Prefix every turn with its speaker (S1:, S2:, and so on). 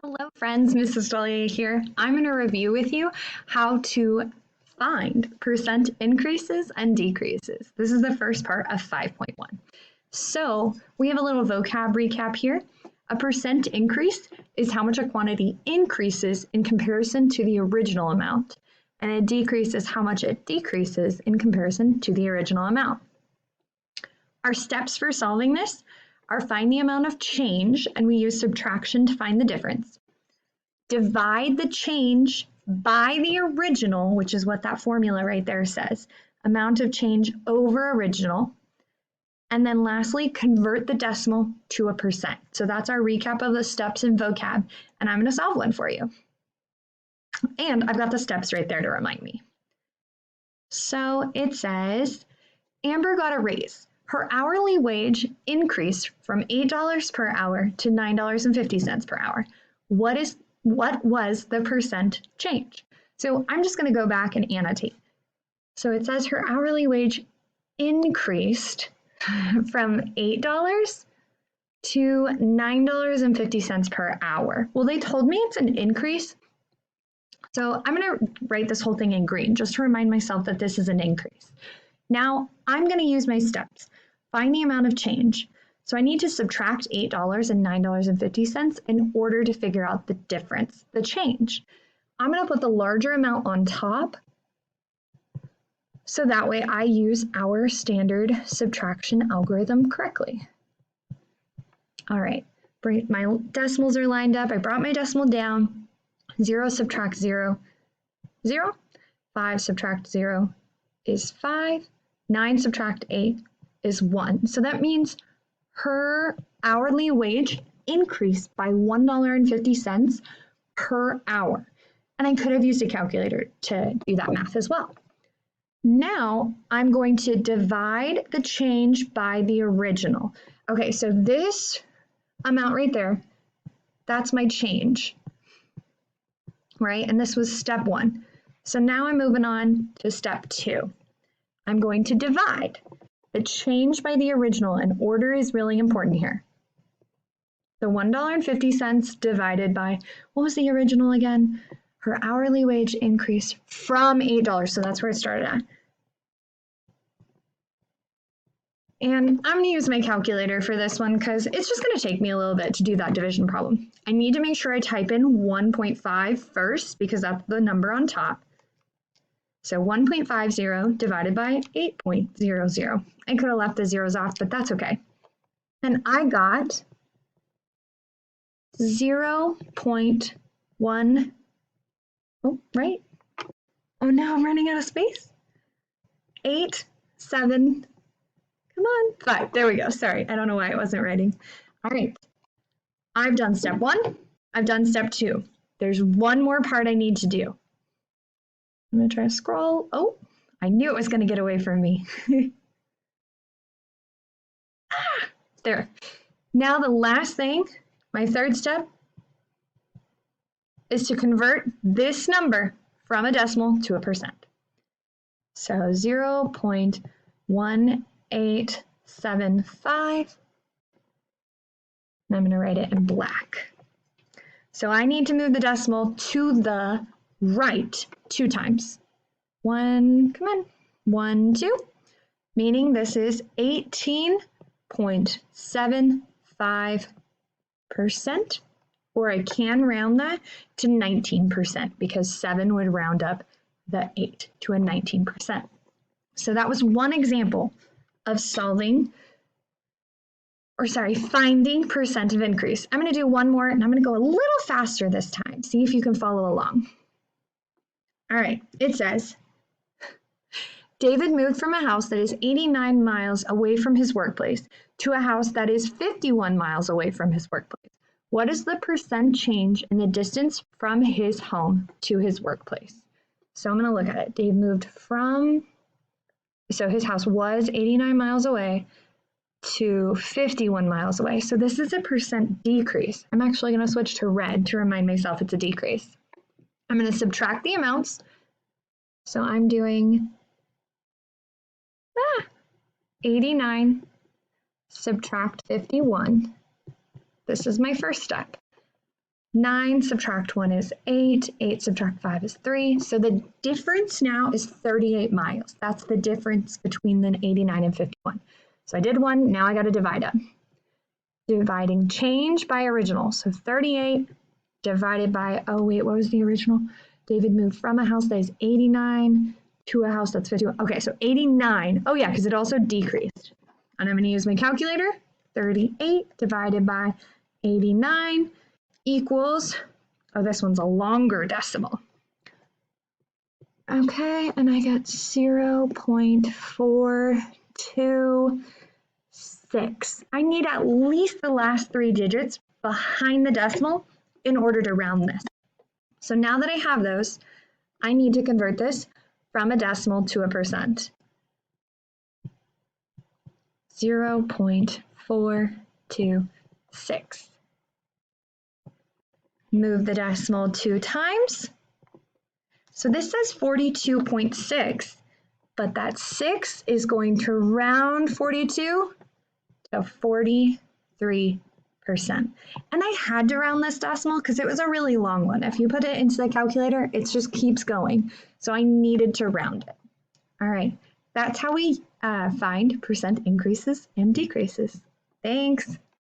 S1: Hello friends, Mrs. Dahlia here. I'm going to review with you how to find percent increases and decreases. This is the first part of 5.1. So we have a little vocab recap here. A percent increase is how much a quantity increases in comparison to the original amount, and a decrease is how much it decreases in comparison to the original amount. Our steps for solving this are find the amount of change, and we use subtraction to find the difference. Divide the change by the original, which is what that formula right there says, amount of change over original. And then lastly, convert the decimal to a percent. So that's our recap of the steps in vocab, and I'm going to solve one for you. And I've got the steps right there to remind me. So it says, Amber got a raise. Her hourly wage increased from $8 per hour to $9.50 per hour. What was the percent change? So I'm just going to go back and annotate. So it says her hourly wage increased from $8 to $9.50 per hour. Well, they told me it's an increase. So I'm going to write this whole thing in green just to remind myself that this is an increase. Now I'm going to use my steps. Find the amount of change. So I need to subtract $8 and $9.50 in order to figure out the difference, the change. I'm going to put the larger amount on top, so that way I use our standard subtraction algorithm correctly. All right, my decimals are lined up. I brought my decimal down. 0 subtract 0, 0. 5 subtract 0 is 5. 9 subtract 8 is 1. So that means her hourly wage increased by $1.50 per hour. And I could have used a calculator to do that math as well. Now I'm going to divide the change by the original. Okay, so this amount right there, that's my change, right? And this was step 1. So now I'm moving on to step 2. I'm going to divide the change by the original, and order is really important here. The $1.50 divided by, what was the original again? Her hourly wage increased from $8, so that's where it started at. And I'm going to use my calculator for this one because it's just going to take me a little bit to do that division problem. I need to make sure I type in 1.5 first because that's the number on top. So 1.50 divided by 8.00. I could have left the zeros off, but that's okay. And I got 0.1, oh, right? Oh, now I'm running out of space. 8, 7, come on, 5. There we go. Sorry, I don't know why it wasn't writing. All right, I've done step 1. I've done step 2. There's one more part I need to do. I'm going to try to scroll. Oh, I knew it was going to get away from me. There. Now the last thing, my third step, is to convert this number from a decimal to a percent. So 0.1875, and I'm going to write it in black. So I need to move the decimal to the right 2 times. 1, come on, 1, 2, meaning this is 18.75%, or I can round that to 19% because 7 would round up the 8 to a 19%. So that was one example of finding percent of increase. I'm going to do one more, and I'm going to go a little faster this time. See if you can follow along. All right, it says, David moved from a house that is 89 miles away from his workplace to a house that is 51 miles away from his workplace. What is the percent change in the distance from his home to his workplace? So I'm going to look at it. Dave moved from, so his house was 89 miles away to 51 miles away. So this is a percent decrease. I'm actually going to switch to red to remind myself it's a decrease. I'm going to subtract the amounts. So I'm doing 89 subtract 51. This is my first step. 9 subtract 1 is 8. 8 subtract 5 is 3. So the difference now is 38 miles. That's the difference between the 89 and 51. So I did 1. Now I got to divide up. Dividing change by original. So 38 divided by, oh wait, what was the original? David moved from a house that is 89 to a house that's 51. Okay, so 89. Oh yeah, because it also decreased. And I'm going to use my calculator. 38 divided by 89 equals, oh, this one's a longer decimal. Okay, and I got 0.426. I need at least the last 3 digits behind the decimal in order to round this. So now that I have those, I need to convert this from a decimal to a percent. 0.426. Move the decimal 2 times. So this says 42.6, but that 6 is going to round 42 to 43%. And I had to round this decimal because it was a really long one. If you put it into the calculator, it just keeps going. So I needed to round it. All right, that's how we find percent increases and decreases. Thanks.